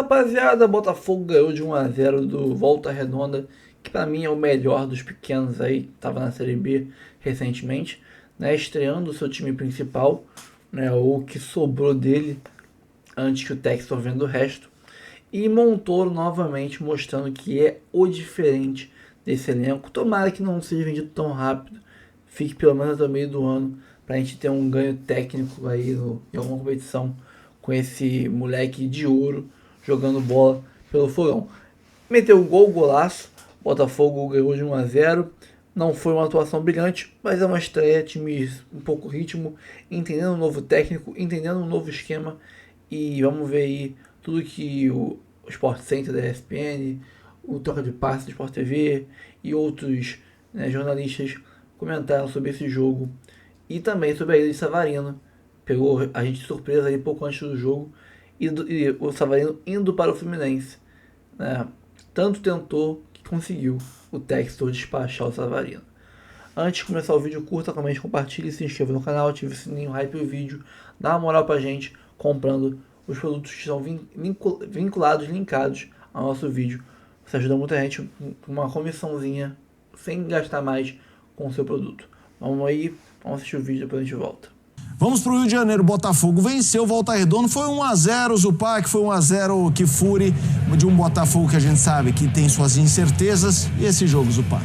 rapaziada, Botafogo ganhou de 1-0 do Volta Redonda, que pra mim é o melhor dos pequenos aí, tava na Série B recentemente, né, estreando o seu time principal, né, ou o que sobrou dele antes que o Textor venda o resto, e Montoro novamente mostrando que é o diferente desse elenco. Tomara que não seja vendido tão rápido, fique pelo menos até o meio do ano, pra gente ter um ganho técnico aí em alguma competição com esse moleque de ouro jogando bola pelo Fogão. Meteu um golaço, Botafogo ganhou de 1-0. Não foi uma atuação brilhante, mas é uma estreia, time um pouco ritmo, entendendo um novo técnico, entendendo um novo esquema. E vamos ver aí tudo que o Sport Center da ESPN, o Troca de Passe do Sport TV e outros, né, jornalistas comentaram sobre esse jogo. E também sobre a ida de Savarino. Pegou a gente de surpresa aí pouco antes do jogo. E o Savarino indo para o Fluminense, né? Tanto tentou que conseguiu o Textor despachar o Savarino. Antes de começar o vídeo, curta, comente, compartilhe, se inscreva no canal, ative o sininho, hype o vídeo, dá uma moral pra gente comprando os produtos que estão vinculados, linkados ao nosso vídeo. Você ajuda muita gente com uma comissãozinha sem gastar mais com o seu produto. Vamos aí, vamos assistir o vídeo, depois a gente volta. Vamos pro Rio de Janeiro. Botafogo venceu, Volta Redonda. Foi 1-0 Zupac, foi 1-0 Kifuri, de um Botafogo que a gente sabe que tem suas incertezas. E esse jogo, Zupac?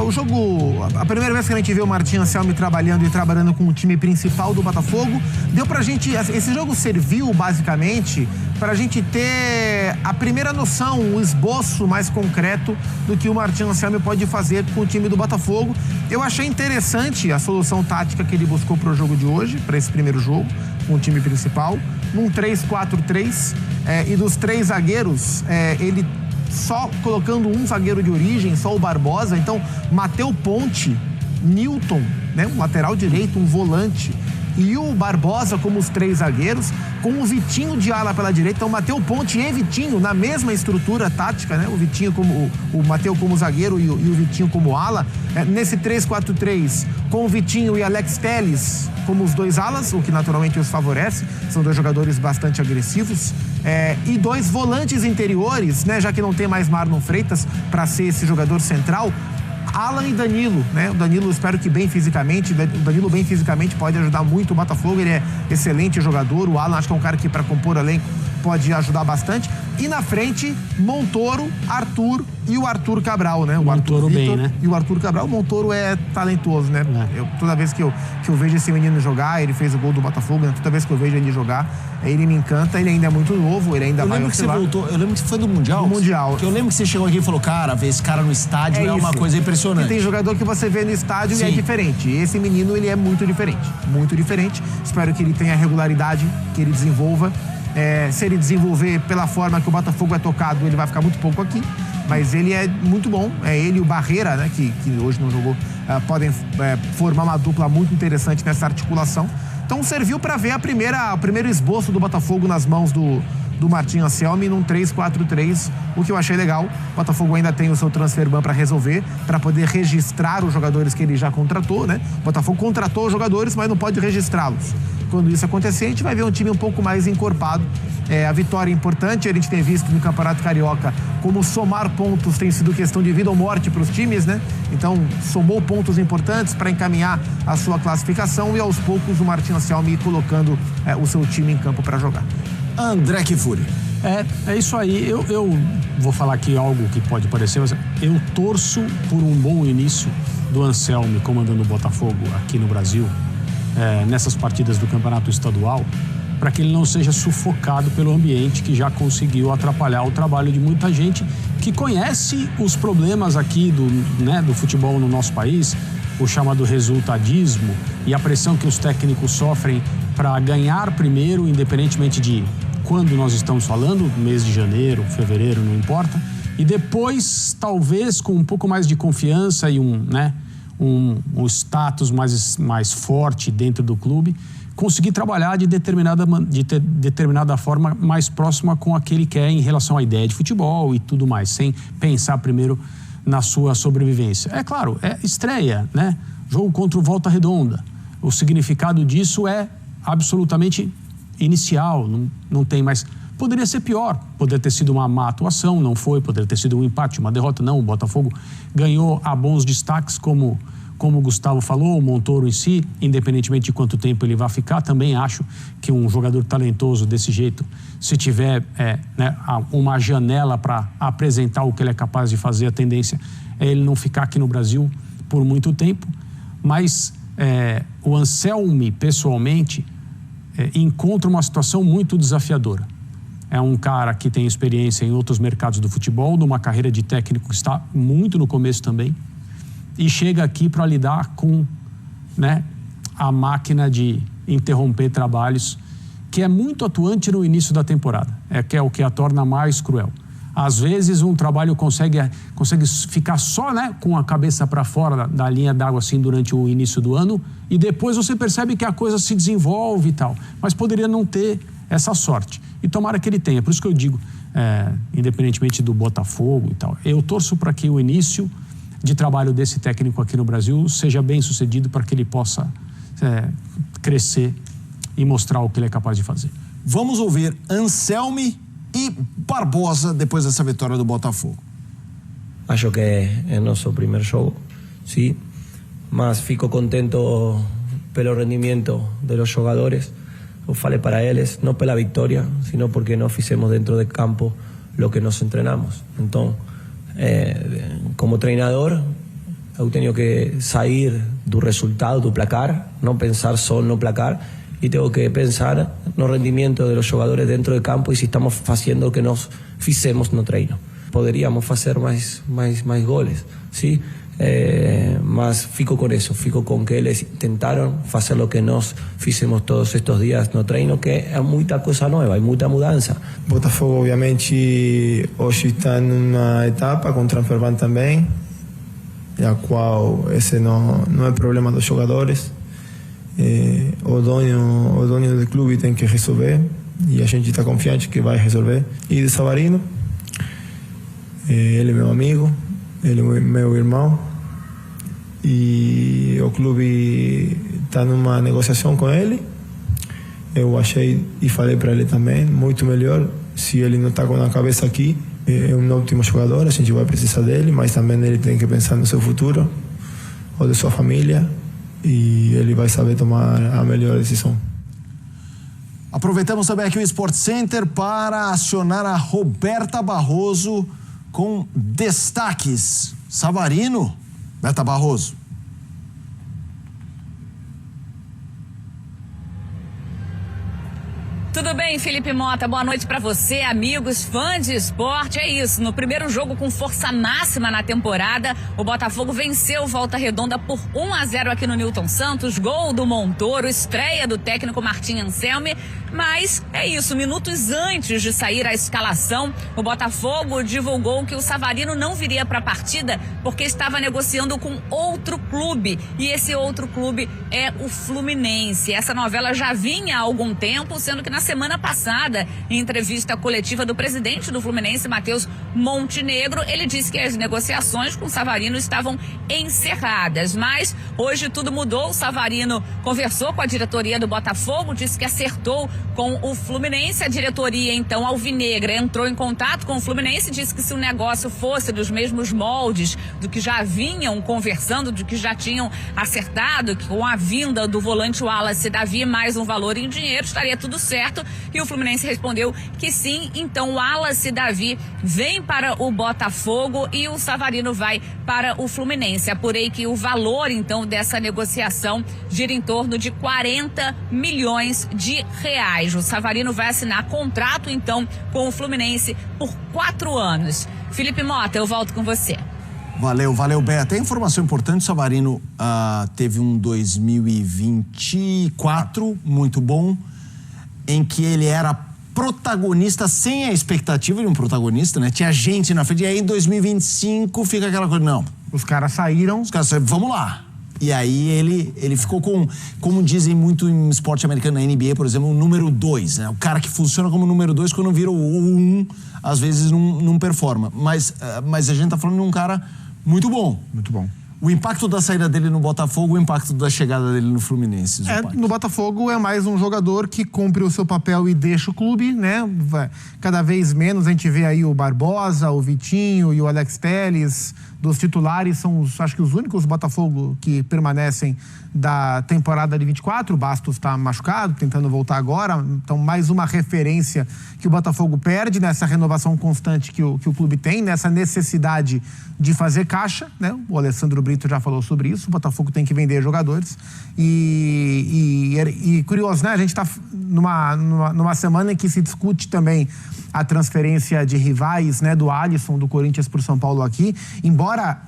O jogo... A primeira vez que a gente viu o Martim Anselmi trabalhando com o time principal do Botafogo, deu pra gente... Esse jogo serviu, basicamente, pra gente ter a primeira noção, o esboço mais concreto do que o Martim Anselmi pode fazer com o time do Botafogo. Eu achei interessante a solução tática que ele buscou pro jogo de hoje, para esse primeiro jogo, com o time principal, num 3-4-3, e dos 3 zagueiros, ele só colocando um zagueiro de origem, só o Barbosa. Então, Matheus Ponte, Newton, né, um lateral direito, um volante, e o Barbosa como os 3 zagueiros, com o Vitinho de ala pela direita. Então, Matheus Ponte e Vitinho na mesma estrutura tática, né? O Vitinho como o Matheus como zagueiro e o Vitinho como ala. Nesse 3-4-3, com o Vitinho e Alex Telles como os 2 alas, o que naturalmente os favorece. São 2 jogadores bastante agressivos. E 2 volantes interiores, né? Já que não tem mais Marlon Freitas para ser esse jogador central. Alan e Danilo, né? O Danilo, espero que bem fisicamente. O Danilo bem fisicamente pode ajudar muito o Botafogo. Ele é excelente jogador. O Alan, acho que é um cara que, para compor elenco, pode ajudar bastante. E na frente, Montoro, Arthur e o Arthur Cabral, né? O Montoro Arthur bem, Vitor, né? E o Arthur Cabral. O Montoro é talentoso, né? Toda vez que eu vejo esse menino jogar, ele fez o gol do Botafogo, né? Toda vez que eu vejo ele jogar, ele me encanta. Ele ainda é muito novo, ele ainda vai oscilar. Eu lembro que foi do Mundial. Do Mundial. Que eu lembro que você chegou aqui e falou, cara, ver esse cara no estádio é uma coisa impressionante. E tem jogador que você vê no estádio Sim. E é diferente. Esse menino, ele é muito diferente. Muito diferente. Espero que ele tenha regularidade, que ele desenvolva. Se ele desenvolver pela forma que o Botafogo é tocado, ele vai ficar muito pouco aqui. Mas ele é muito bom. Ele e o Barreira, né, que hoje não jogou, podem formar uma dupla muito interessante nessa articulação. Então serviu para ver o primeiro esboço do Botafogo nas mãos do Martim Anselmi num 3-4-3, o que eu achei legal. O Botafogo ainda tem o seu transfer ban para resolver, para poder registrar os jogadores que ele já contratou, né? O Botafogo contratou os jogadores, mas não pode registrá-los. Quando isso acontecer, a gente vai ver um time um pouco mais encorpado. A vitória é importante, a gente tem visto no Campeonato Carioca como somar pontos tem sido questão de vida ou morte para os times, né? Então, somou pontos importantes para encaminhar a sua classificação e aos poucos o Martim Anselmi colocando o seu time em campo para jogar. André Kifuri. É isso aí. Eu vou falar aqui algo que pode parecer, mas eu torço por um bom início do Anselmi comandando o Botafogo aqui no Brasil, nessas partidas do Campeonato Estadual, para que ele não seja sufocado pelo ambiente que já conseguiu atrapalhar o trabalho de muita gente que conhece os problemas aqui do futebol no nosso país, o chamado resultadismo e a pressão que os técnicos sofrem para ganhar primeiro, independentemente de quando nós estamos falando, mês de janeiro, fevereiro, não importa, e depois, talvez, com um pouco mais de confiança e um status mais forte dentro do clube, conseguir trabalhar de determinada forma mais próxima com aquele que é em relação à ideia de futebol e tudo mais, sem pensar primeiro na sua sobrevivência. É claro, é estreia, né? Jogo contra o Volta Redonda. O significado disso é absolutamente inicial, não tem mais Poderia ser pior, poderia ter sido uma má atuação, não foi, poderia ter sido um empate, uma derrota, não. O Botafogo ganhou a bons destaques, como o Gustavo falou, o Montoro em si, independentemente de quanto tempo ele vai ficar, também acho que um jogador talentoso desse jeito, se tiver uma janela para apresentar o que ele é capaz de fazer, a tendência é ele não ficar aqui no Brasil por muito tempo. Mas o Anselmi, pessoalmente, encontra uma situação muito desafiadora. É um cara que tem experiência em outros mercados do futebol, numa carreira de técnico que está muito no começo também, e chega aqui para lidar com a máquina de interromper trabalhos, que é muito atuante no início da temporada, que é o que a torna mais cruel. Às vezes um trabalho consegue ficar só com a cabeça para fora da linha d'água assim durante o início do ano, e depois você percebe que a coisa se desenvolve e tal, mas poderia não ter essa sorte, e tomara que ele tenha. Por isso que eu digo, independentemente do Botafogo e tal, eu torço para que o início de trabalho desse técnico aqui no Brasil seja bem sucedido, para que ele possa crescer e mostrar o que ele é capaz de fazer. Vamos ouvir Anselmi e Barbosa depois dessa vitória do Botafogo. Acho que é nosso primeiro jogo, sim, mas fico contento pelo rendimento dos jogadores. Eu falei para eles, não pela vitória, sino porque nós fizemos dentro de campo o que nós treinamos. Então, como treinador, eu tenho que sair do resultado, do placar, não pensar só no placar, e tenho que pensar no rendimento dos jogadores dentro de campo e se estamos fazendo o que nós fizemos no treino. Poderíamos fazer mais goles, sim? Mas fico com isso, fico com que eles tentaram fazer o que nós fizemos todos estes dias no treino, que é muita coisa nova, é muita mudança. Botafogo, obviamente, hoje está numa etapa com transferban também, a qual esse não é problema dos jogadores. O dono do clube tem que resolver, e a gente está confiante que vai resolver. E de Savarino, ele é meu amigo, ele é meu irmão, e o clube está numa negociação com ele. Eu achei e falei para ele também, muito melhor se ele não está com a cabeça aqui. É um ótimo jogador, a gente vai precisar dele, mas também ele tem que pensar no seu futuro, ou de sua família, e ele vai saber tomar a melhor decisão. Aproveitamos também aqui o Sport Center para acionar a Roberta Barroso com destaques. Savarino, Beta Barroso. Tudo bem, Felipe Mota? Boa noite para você, amigos, fãs de esporte. É isso, no primeiro jogo com força máxima na temporada, o Botafogo venceu o Volta Redonda por 1-0 aqui no Newton Santos, gol do Montoro, estreia do técnico Martim Anselmi. Mas é isso, minutos antes de sair a escalação, o Botafogo divulgou que o Savarino não viria para a partida porque estava negociando com outro clube, e esse outro clube é o Fluminense. Essa novela já vinha há algum tempo, sendo que na semana passada, em entrevista coletiva do presidente do Fluminense, Matheus Montenegro, ele disse que as negociações com o Savarino estavam encerradas. Mas hoje tudo mudou. O Savarino conversou com a diretoria do Botafogo, disse que acertou com o Fluminense. A diretoria, então, alvinegra, entrou em contato com o Fluminense, disse que se o negócio fosse dos mesmos moldes do que já vinham conversando, do que já tinham acertado, que com a vinda do volante Wallace Davi mais um valor em dinheiro, estaria tudo certo. E o Fluminense respondeu que sim. Então o Wallace Davi vem para o Botafogo e o Savarino vai para o Fluminense. Apurei que o valor, então, dessa negociação gira em torno de 40 milhões de reais. O Savarino vai assinar contrato, então, com o Fluminense por 4 anos. Felipe Mota, eu volto com você. Valeu, Beto. Tem informação importante, o Savarino teve um 2024 muito bom, em que ele era protagonista sem a expectativa de um protagonista, né? Tinha gente na frente, e aí em 2025 fica aquela coisa, não. Os caras saíram, Vamos lá. E aí ele ficou com, como dizem muito em esporte americano, na NBA, por exemplo, o número 2, né? O cara que funciona como número 2, quando vira o 1, às vezes não performa. Mas a gente tá falando de um cara muito bom. muito bom. O impacto da saída dele no Botafogo, o impacto da chegada dele no Fluminense. No Botafogo é mais um jogador que cumpre o seu papel e deixa o clube, né? Cada vez menos a gente vê aí o Barbosa, o Vitinho e o Alex Telles. Dos titulares são, acho que os únicos Botafogo que permanecem da temporada de 24. O Bastos está machucado, tentando voltar agora. Então, mais uma referência que o Botafogo perde nessa renovação constante que o clube tem, nessa necessidade de fazer caixa, né? O Alessandro Brito já falou sobre isso. O Botafogo tem que vender jogadores. E curioso, né? A gente está numa semana em que se discute também a transferência de rivais, né, do Alisson, do Corinthians para o São Paulo aqui. Embora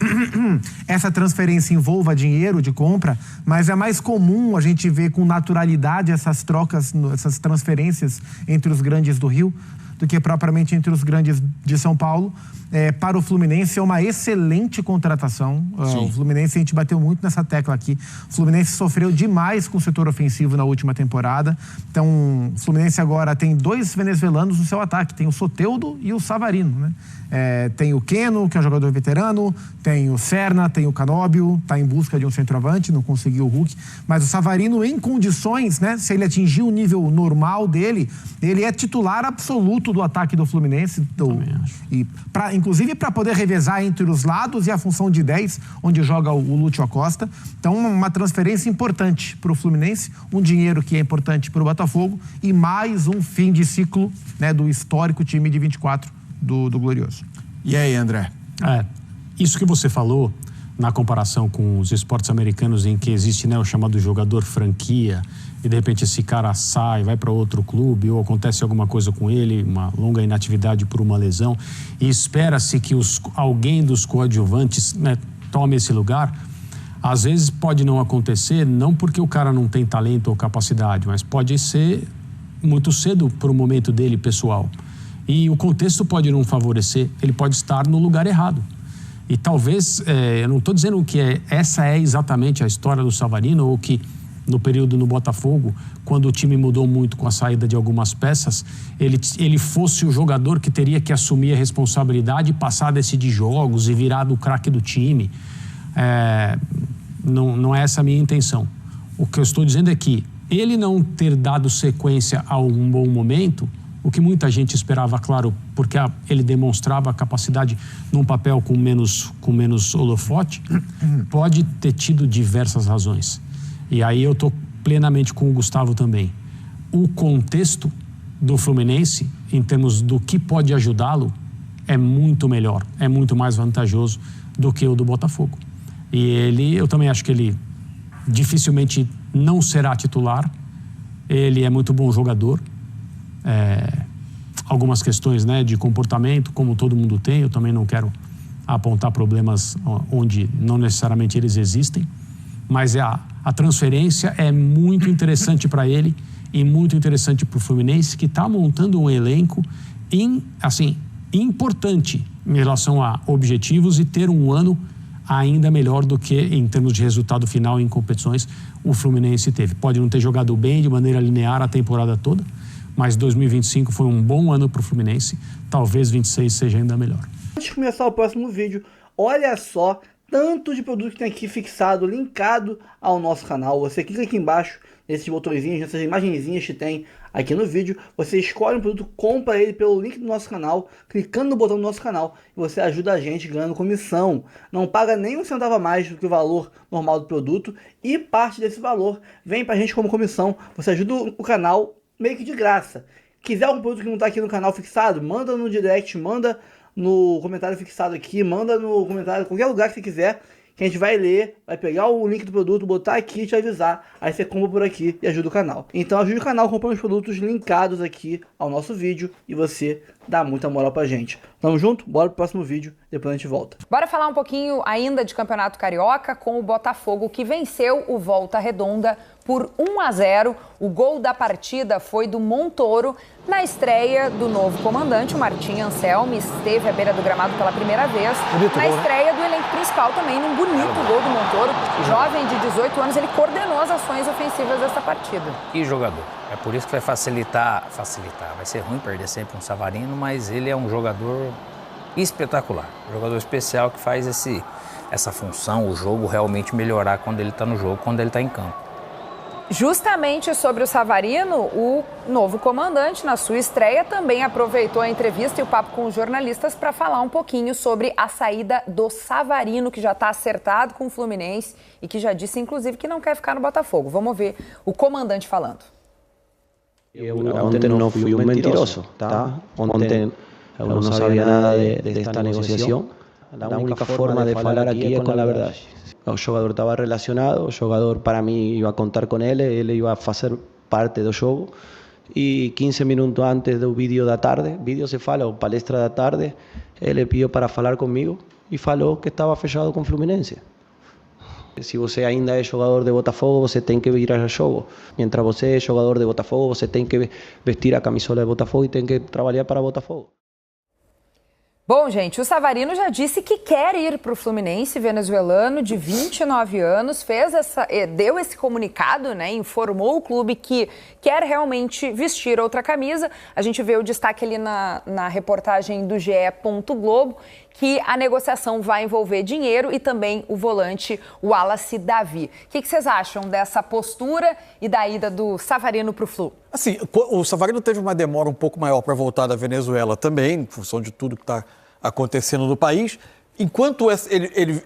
essa transferência envolva dinheiro de compra, mas é mais comum a gente ver com naturalidade essas trocas, essas transferências entre os grandes do Rio do que propriamente entre os grandes de São Paulo. Para o Fluminense é uma excelente contratação. O Fluminense, a gente bateu muito nessa tecla aqui. O Fluminense sofreu demais com o setor ofensivo na última temporada. Então, o Fluminense agora tem 2 venezuelanos no seu ataque. Tem o Soteldo e o Savarino, né? Tem o Keno, que é um jogador veterano, tem o Serna, tem o Canóbio, está em busca de um centroavante, não conseguiu o Hulk. Mas o Savarino, em condições, né, se ele atingir o nível normal dele, ele é titular absoluto do ataque do Fluminense. Inclusive para poder revezar entre os lados e a função de 10, onde joga o Lúcio Acosta. Então, uma transferência importante para o Fluminense, um dinheiro que é importante para o Botafogo e mais um fim de ciclo, né, do histórico time de 24 do Glorioso. E aí, André? Isso que você falou, na comparação com os esportes americanos em que existe, né, o chamado jogador franquia, e de repente esse cara sai, vai para outro clube, ou acontece alguma coisa com ele, uma longa inatividade por uma lesão, e espera-se que alguém dos coadjuvantes, né, tome esse lugar. Às vezes pode não acontecer, não porque o cara não tem talento ou capacidade, mas pode ser muito cedo para o momento dele pessoal. E o contexto pode não favorecer, ele pode estar no lugar errado. E talvez, eu não estou dizendo que essa é exatamente a história do Savarino, ou que no período no Botafogo, quando o time mudou muito com a saída de algumas peças, ele fosse o jogador que teria que assumir a responsabilidade e passar a decidir jogos e virar do craque do time. Não é essa a minha intenção. O que eu estou dizendo é que ele não ter dado sequência a um bom momento, o que muita gente esperava, claro, porque ele demonstrava a capacidade num papel com menos holofote, pode ter tido diversas razões. E aí eu estou plenamente com o Gustavo também. O contexto do Fluminense, em termos do que pode ajudá-lo, é muito melhor, é muito mais vantajoso do que o do Botafogo. E eu também acho que ele dificilmente não será titular. Ele é muito bom jogador. Algumas questões, né, de comportamento, como todo mundo tem, eu também não quero apontar problemas onde não necessariamente eles existem, mas a transferência é muito interessante para ele e muito interessante para o Fluminense, que está montando um elenco importante em relação a objetivos e ter um ano ainda melhor do que, em termos de resultado final em competições, o Fluminense teve. Pode não ter jogado bem de maneira linear a temporada toda, mas 2025 foi um bom ano para o Fluminense. Talvez 26 seja ainda melhor. Antes de começar o próximo vídeo, olha só tanto de produto que tem aqui fixado, linkado ao nosso canal. Você clica aqui embaixo, nesses botõezinhos, nessas imagenzinhas que tem aqui no vídeo. Você escolhe um produto, compra ele pelo link do nosso canal, clicando no botão do nosso canal, e você ajuda a gente ganhando comissão. Não paga nem um centavo a mais do que o valor normal do produto, e parte desse valor vem pra gente como comissão. Você ajuda o canal meio que de graça. Quiser algum produto que não está aqui no canal fixado, manda no direct, manda no comentário fixado aqui, manda no comentário, qualquer lugar que você quiser, que a gente vai ler, vai pegar o link do produto, botar aqui e te avisar. Aí você compra por aqui e ajuda o canal. Então ajude o canal comprando os produtos linkados aqui ao nosso vídeo e você dá muita moral pra gente. Tamo junto? Bora pro próximo vídeo, depois a gente volta. Bora falar um pouquinho ainda de Campeonato Carioca com o Botafogo, que venceu o Volta Redonda por 1-0. O gol da partida foi do Montoro. Na estreia do novo comandante, o Martim Anselmi esteve à beira do gramado pela primeira vez. Na estreia do elenco principal também, num bonito gol do Montoro. Jovem de 18 anos, ele coordenou as ações ofensivas dessa partida. E jogador. É por isso que vai facilitar. Vai ser ruim perder sempre um Savarino, mas ele é um jogador espetacular. Um jogador especial que faz essa função, o jogo realmente melhorar quando ele está no jogo, quando ele está em campo. Justamente sobre o Savarino, o novo comandante, na sua estreia, também aproveitou a entrevista e o papo com os jornalistas para falar um pouquinho sobre a saída do Savarino, que já está acertado com o Fluminense e que já disse, inclusive, que não quer ficar no Botafogo. Vamos ver o comandante falando. Ontem não fui um mentiroso, tá? Ontem eu não sabia nada desta negociação. A única forma de falar aqui é com a verdade. O jogador estava relacionado, o jogador para mim ia contar com ele ia fazer parte do jogo. E 15 minutos antes do vídeo da tarde, vídeo se fala, ou palestra da tarde, ele pediu para falar comigo e falou que estava fechado com o Fluminense. Se você ainda é jogador de Botafogo, você tem que vir ao jogo. Mientras você é jogador de Botafogo, você tem que vestir a camisola de Botafogo e tem que trabalhar para Botafogo. Bom, gente, o Savarino já disse que quer ir para o Fluminense, venezuelano de 29 anos, deu esse comunicado, né, informou o clube que quer realmente vestir outra camisa. A gente vê o destaque ali na reportagem do GE. Globo, que a negociação vai envolver dinheiro e também o volante Wallace Davi. O que vocês acham dessa postura e da ida do Savarino para o Flu? Assim, o Savarino teve uma demora um pouco maior para voltar da Venezuela também, em função de tudo que está acontecendo no país. Enquanto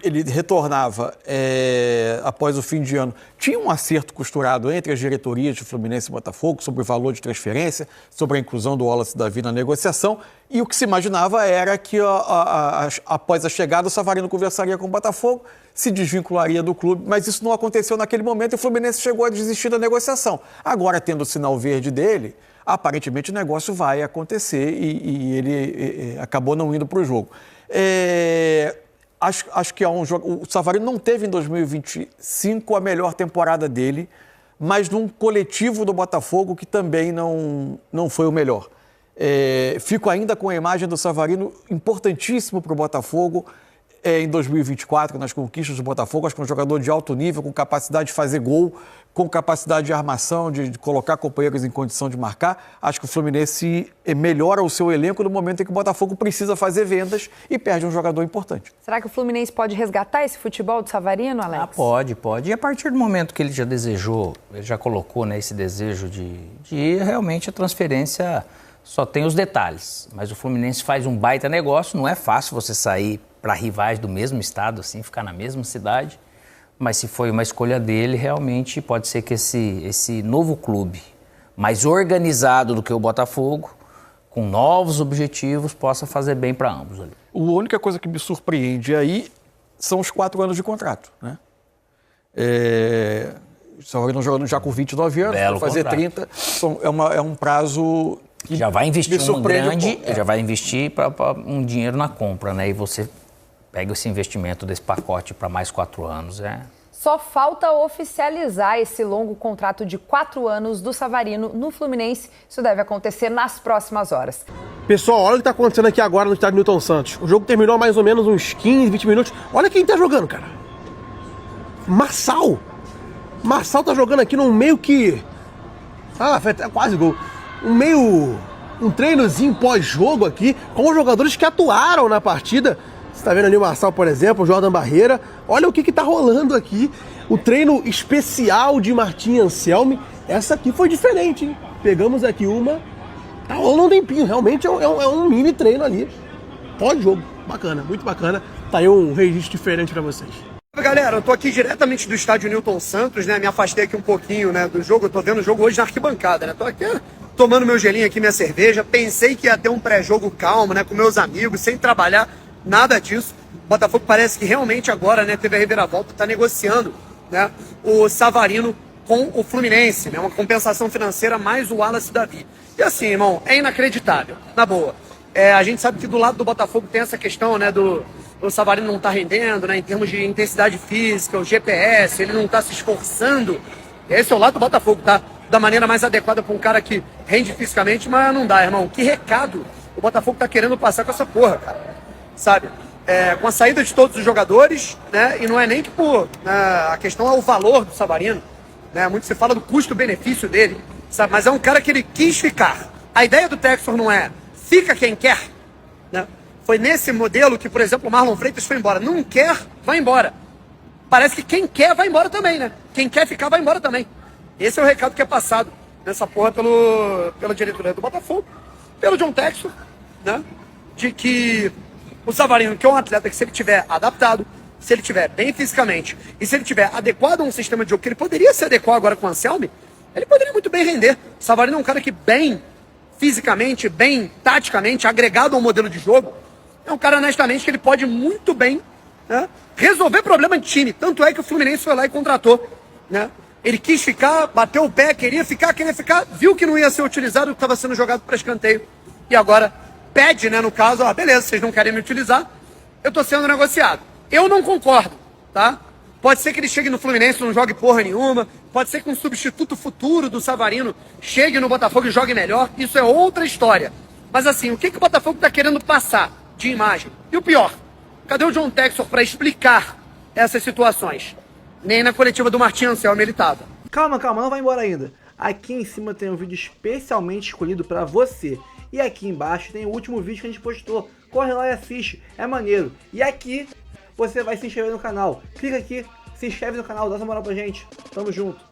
ele retornava após o fim de ano, tinha um acerto costurado entre as diretorias de Fluminense e Botafogo sobre o valor de transferência, sobre a inclusão do Wallace Davi na negociação, e o que se imaginava era que após a chegada o Savarino conversaria com o Botafogo, se desvincularia do clube, mas isso não aconteceu naquele momento e o Fluminense chegou a desistir da negociação. Agora, tendo o sinal verde dele, aparentemente o negócio vai acontecer e ele acabou não indo para o jogo. Acho que o Savarino não teve em 2025 a melhor temporada dele, mas num coletivo do Botafogo que também não foi o melhor. Fico ainda com a imagem do Savarino importantíssimo para o Botafogo em 2024, nas conquistas do Botafogo. Acho que é um jogador de alto nível, com capacidade de fazer gol, com capacidade de armação, de colocar companheiros em condição de marcar. Acho que o Fluminense melhora o seu elenco no momento em que o Botafogo precisa fazer vendas e perde um jogador importante. Será que o Fluminense pode resgatar esse futebol do Savarino, Alex? Pode. E a partir do momento que ele já desejou, ele já colocou, né, esse desejo de ir, realmente a transferência só tem os detalhes. Mas o Fluminense faz um baita negócio, não é fácil você sair para rivais do mesmo estado, assim, ficar na mesma cidade. Mas se foi uma escolha dele, realmente pode ser que esse novo clube, mais organizado do que o Botafogo, com novos objetivos, possa fazer bem para ambos ali. A única coisa que me surpreende aí são os 4 anos de contrato, né? Savarino jogando já com 29 anos, vai fazer contrato. 30, é um prazo que já vai investir um grande, já vai investir para um dinheiro na compra, né? E você pega esse investimento desse pacote para mais 4 anos, Só falta oficializar esse longo contrato de 4 anos do Savarino no Fluminense. Isso deve acontecer nas próximas horas. Pessoal, olha o que está acontecendo aqui agora no estádio Newton Santos. O jogo terminou mais ou menos uns 15, 20 minutos. Olha quem tá jogando, cara. Marçal tá jogando aqui num meio que... foi até quase gol. Um treinozinho pós-jogo aqui com os jogadores que atuaram na partida. Você tá vendo ali o Marçal, por exemplo, o Jordan Barreira. Olha o que tá rolando aqui. O treino especial de Martim Anselmi. Essa aqui foi diferente, hein? Pegamos aqui tá rolando um tempinho. Realmente é um mini treino ali. Pós-jogo. Bacana, muito bacana. Tá aí um registro diferente pra vocês. Galera, eu tô aqui diretamente do estádio Newton Santos, né? Me afastei aqui um pouquinho, né, do jogo. Eu tô vendo o jogo hoje na arquibancada, né? Tô aqui tomando meu gelinho aqui, minha cerveja. Pensei que ia ter um pré-jogo calmo, né, com meus amigos, sem trabalhar. Nada disso. O Botafogo parece que realmente agora, né, teve a reviravolta, tá negociando, né, o Savarino com o Fluminense, né? Uma compensação financeira mais o Wallace Davi. E assim, irmão, é inacreditável, na boa. A gente sabe que do lado do Botafogo tem essa questão, né, o Savarino não tá rendendo, né, em termos de intensidade física, o GPS, ele não tá se esforçando. Esse é o lado do Botafogo, tá? Da maneira mais adequada para um cara que rende fisicamente, mas não dá, irmão. Que recado o Botafogo tá querendo passar com essa porra, cara? Sabe? Com a saída de todos os jogadores, né? E não é nem que a questão é o valor do Savarino, né? Muito se fala do custo-benefício dele, sabe? Mas é um cara que ele quis ficar. A ideia do Textor não é fica quem quer, né? Foi nesse modelo que, por exemplo, o Marlon Freitas foi embora. Não quer, vai embora. Parece que quem quer vai embora também, né? Quem quer ficar vai embora também. Esse é o recado que é passado nessa porra pela diretoria do Botafogo, pelo John Textor, né? De que o Savarino, que é um atleta que, se ele tiver adaptado, se ele tiver bem fisicamente e se ele tiver adequado a um sistema de jogo que ele poderia se adequar agora com o Anselmi, ele poderia muito bem render. O Savarino é um cara que bem fisicamente, bem taticamente, agregado ao modelo de jogo, é um cara, honestamente, que ele pode muito bem, né, resolver problema de time. Tanto é que o Fluminense foi lá e contratou, né? Ele quis ficar, bateu o pé, queria ficar, viu que não ia ser utilizado, que estava sendo jogado para escanteio. E agora pede, né, no caso, beleza, vocês não querem me utilizar, eu tô sendo negociado. Eu não concordo, tá? Pode ser que ele chegue no Fluminense e não jogue porra nenhuma, pode ser que um substituto futuro do Savarino chegue no Botafogo e jogue melhor, isso é outra história. Mas assim, o que o Botafogo tá querendo passar de imagem? E o pior, cadê o John Textor para explicar essas situações? Nem na coletiva do Martim Anselmi ele tava. Calma, não vai embora ainda. Aqui em cima tem um vídeo especialmente escolhido para você. E aqui embaixo tem o último vídeo que a gente postou. Corre lá e assiste, é maneiro. E aqui você vai se inscrever no canal. Clica aqui, se inscreve no canal, dá essa moral pra gente. Tamo junto.